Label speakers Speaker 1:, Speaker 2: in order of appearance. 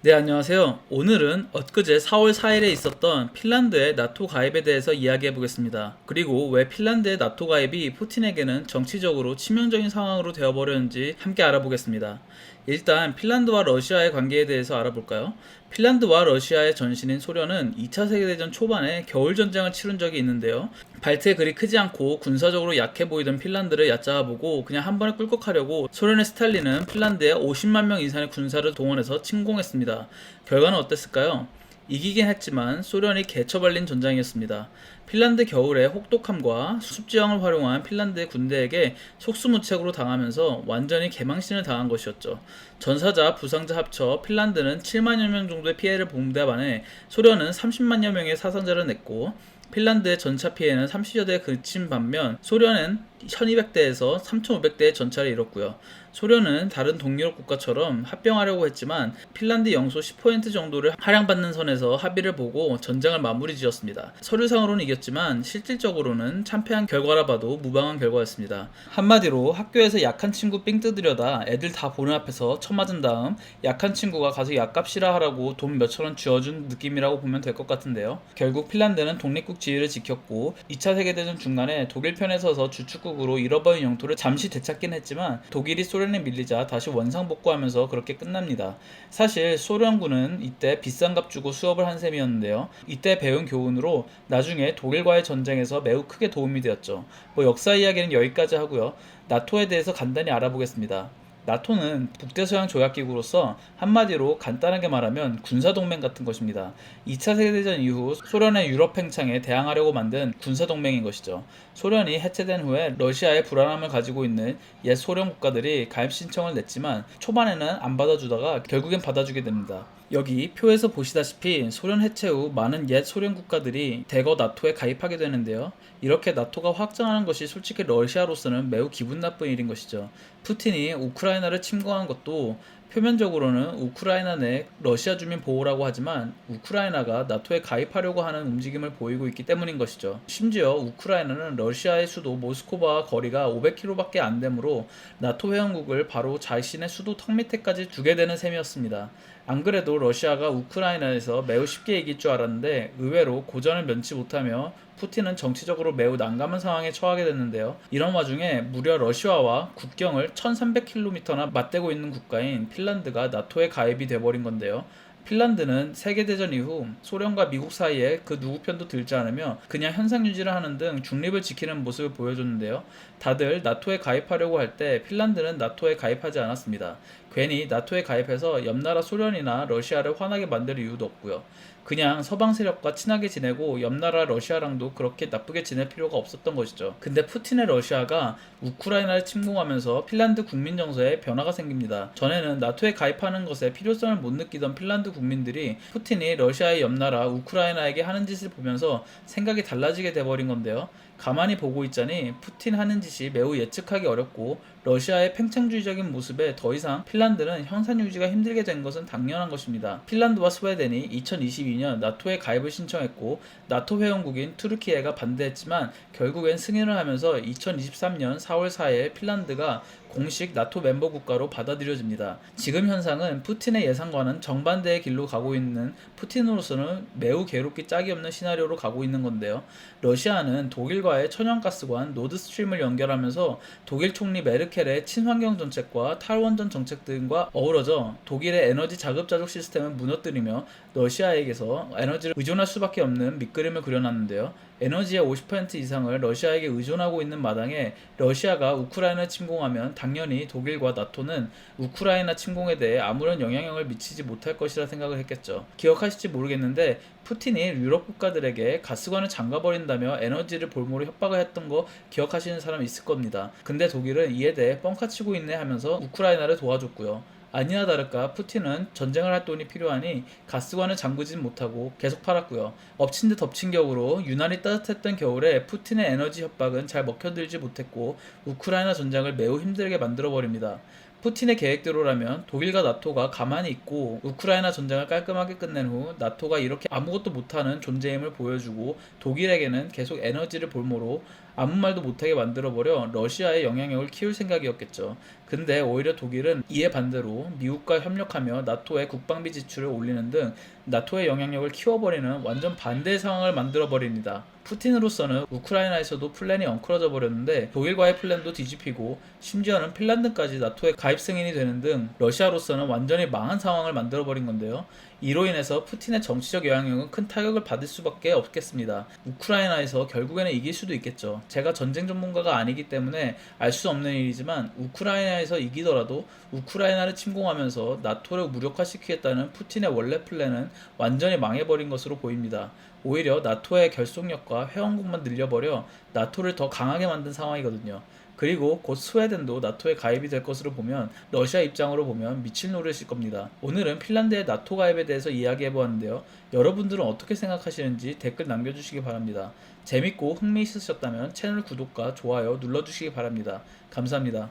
Speaker 1: 네, 안녕하세요. 오늘은 엊그제 4월 4일에 있었던 핀란드의 나토 가입에 대해서 이야기해 보겠습니다. 그리고 왜 핀란드의 나토 가입이 푸틴에게는 정치적으로 치명적인 상황으로 되어버렸는지 함께 알아보겠습니다. 일단 핀란드와 러시아의 관계에 대해서 알아볼까요? 핀란드와 러시아의 전신인 소련은 2차 세계대전 초반에 겨울전쟁을 치른 적이 있는데요. 발트에 그리 크지 않고 군사적으로 약해 보이던 핀란드를 얕잡아보고 그냥 한 번에 꿀꺽하려고 소련의 스탈린은 핀란드에 50만 명 이상의 군사를 동원해서 침공했습니다. 결과는 어땠을까요? 이기긴 했지만 소련이 개처발린 전장이었습니다. 핀란드 겨울의 혹독함과 습지왕을 활용한 핀란드의 군대에게 속수무책으로 당하면서 완전히 개망신을 당한 것이었죠. 전사자, 부상자 합쳐 핀란드는 7만여 명 정도의 피해를 본 데 반해 소련은 30만여 명의 사상자를 냈고 핀란드의 전차 피해는 30여 대에 그친 반면 소련은 1200대에서 3500대의 전차를 잃었고요. 소련은 다른 동유럽 국가처럼 합병하려고 했지만 핀란드 영소 10% 정도를 할양받는 선에서 합의를 보고 전쟁을 마무리 지었습니다. 서류상으로는 이겼지만 실질적으로는 참패한 결과라 봐도 무방한 결과였습니다. 한마디로 학교에서 약한 친구 삥 뜯으려다 애들 다 보는 앞에서 쳐맞은 다음 약한 친구가 가서 약값이라 하라고 돈 몇천 원 쥐어준 느낌이라고 보면 될 것 같은데요. 결국 핀란드는 독립국 지위를 지켰고 2차 세계대전 중간에 독일 편에 서서 주축국으로 잃어버린 영토를 잠시 되찾긴 했지만 독일이 소련에 밀리자 다시 원상복구하면서 그렇게 끝납니다. 사실 소련군은 이때 비싼 값 주고 수업을 한 셈이었는데요. 이때 배운 교훈으로 나중에 독일과의 전쟁에서 매우 크게 도움이 되었죠. 역사 이야기는 여기까지 하고요. 나토에 대해서 간단히 알아보겠습니다. 나토는 북대서양 조약기구로서 한마디로 간단하게 말하면 군사동맹 같은 것입니다. 2차 세계대전 이후 소련의 유럽 팽창에 대항하려고 만든 군사동맹인 것이죠. 소련이 해체된 후에 러시아의 불안함을 가지고 있는 옛 소련 국가들이 가입 신청을 냈지만 초반에는 안 받아주다가 결국엔 받아주게 됩니다. 여기 표에서 보시다시피 소련 해체 후 많은 옛 소련 국가들이 대거 나토에 가입하게 되는데요. 이렇게 나토가 확장하는 것이 솔직히 러시아로서는 매우 기분 나쁜 일인 것이죠. 푸틴이 우크라이나를 침공한 것도 표면적으로는 우크라이나 내 러시아 주민 보호라고 하지만 우크라이나가 나토에 가입하려고 하는 움직임을 보이고 있기 때문인 것이죠. 심지어 우크라이나는 러시아의 수도 모스크바와 거리가 500km밖에 안 되므로 나토 회원국을 바로 자신의 수도 턱 밑에까지 두게 되는 셈이었습니다. 안 그래도 러시아가 우크라이나에서 매우 쉽게 이길 줄 알았는데 의외로 고전을 면치 못하며 푸틴은 정치적으로 매우 난감한 상황에 처하게 됐는데요. 이런 와중에 무려 러시아와 국경을 1300km나 맞대고 있는 국가인 핀란드가 나토에 가입이 돼버린 건데요. 핀란드는 세계대전 이후 소련과 미국 사이에 그 누구 편도 들지 않으며 그냥 현상 유지를 하는 등 중립을 지키는 모습을 보여줬는데요. 다들 나토에 가입하려고 할 때 핀란드는 나토에 가입하지 않았습니다. 괜히 나토에 가입해서 옆나라 소련이나 러시아를 화나게 만들 이유도 없고요. 그냥 서방 세력과 친하게 지내고 옆나라 러시아랑도 그렇게 나쁘게 지낼 필요가 없었던 것이죠. 근데 푸틴의 러시아가 우크라이나를 침공하면서 핀란드 국민 정서에 변화가 생깁니다. 전에는 나토에 가입하는 것에 필요성을 못 느끼던 핀란드 국민들이 푸틴이 러시아의 옆나라 우크라이나에게 하는 짓을 보면서 생각이 달라지게 돼버린 건데요. 가만히 보고 있자니 푸틴 하는 짓이 매우 예측하기 어렵고 러시아의 팽창주의적인 모습에 더 이상 핀란드는 형산 유지가 힘들게 된 것은 당연한 것입니다. 핀란드와 스웨덴이 2022년 나토에 가입을 신청했고 나토 회원국인 투르키예가 반대했지만 결국엔 승인을 하면서 2023년 4월 4일 핀란드가 공식 나토 멤버 국가로 받아들여집니다. 지금 현상은 푸틴의 예상과는 정반대의 길로 가고 있는 푸틴으로서는 매우 괴롭기 짝이 없는 시나리오로 가고 있는 건데요. 러시아는 독일과의 천연가스관 노드스트림을 연결하면서 독일 총리 메르켈의 친환경 정책과 탈원전 정책 등과 어우러져 독일의 에너지 자급자족 시스템을 무너뜨리며 러시아에게서 에너지를 의존할 수밖에 없는 밑그림을 그려놨는데요. 에너지의 50% 이상을 러시아에게 의존하고 있는 마당에 러시아가 우크라이나를 침공하면 당연히 독일과 나토는 우크라이나 침공에 대해 아무런 영향력을 미치지 못할 것이라 생각을 했겠죠. 기억하실지 모르겠는데 푸틴이 유럽 국가들에게 가스관을 잠가버린다며 에너지를 볼모로 협박을 했던 거 기억하시는 사람 있을 겁니다. 근데 독일은 이에 대해 뻥카치고 있네 하면서 우크라이나를 도와줬고요. 아니나 다를까 푸틴은 전쟁을 할 돈이 필요하니 가스관을 잠그진 못하고 계속 팔았고요. 엎친 데 덮친 격으로 유난히 따뜻했던 겨울에 푸틴의 에너지 협박은 잘 먹혀들지 못했고 우크라이나 전쟁을 매우 힘들게 만들어버립니다. 푸틴의 계획대로라면 독일과 나토가 가만히 있고 우크라이나 전쟁을 깔끔하게 끝낸 후 나토가 이렇게 아무것도 못하는 존재임을 보여주고 독일에게는 계속 에너지를 볼모로 아무 말도 못하게 만들어버려 러시아의 영향력을 키울 생각이었겠죠. 근데 오히려 독일은 이에 반대로 미국과 협력하며 나토의 국방비 지출을 올리는 등 나토의 영향력을 키워버리는 완전 반대의 상황을 만들어버립니다. 푸틴으로서는 우크라이나에서도 플랜이 엉클어져 버렸는데 독일과의 플랜도 뒤집히고 심지어는 핀란드까지 나토의 가입 승인이 되는 등 러시아로서는 완전히 망한 상황을 만들어버린 건데요. 이로 인해서 푸틴의 정치적 영향력은 큰 타격을 받을 수밖에 없겠습니다. 우크라이나에서 결국에는 이길 수도 있겠죠. 제가 전쟁 전문가가 아니기 때문에 알 수 없는 일이지만 우크라이나에서 이기더라도 우크라이나를 침공하면서 나토를 무력화시키겠다는 푸틴의 원래 플랜은 완전히 망해버린 것으로 보입니다. 오히려 나토의 결속력과 회원국만 늘려버려 나토를 더 강하게 만든 상황이거든요. 그리고 곧 스웨덴도 나토에 가입이 될 것으로 보면 러시아 입장으로 보면 미칠 노릇일 겁니다. 오늘은 핀란드의 나토 가입에 대해서 이야기해보았는데요. 여러분들은 어떻게 생각하시는지 댓글 남겨주시기 바랍니다. 재밌고 흥미있으셨다면 채널 구독과 좋아요 눌러주시기 바랍니다. 감사합니다.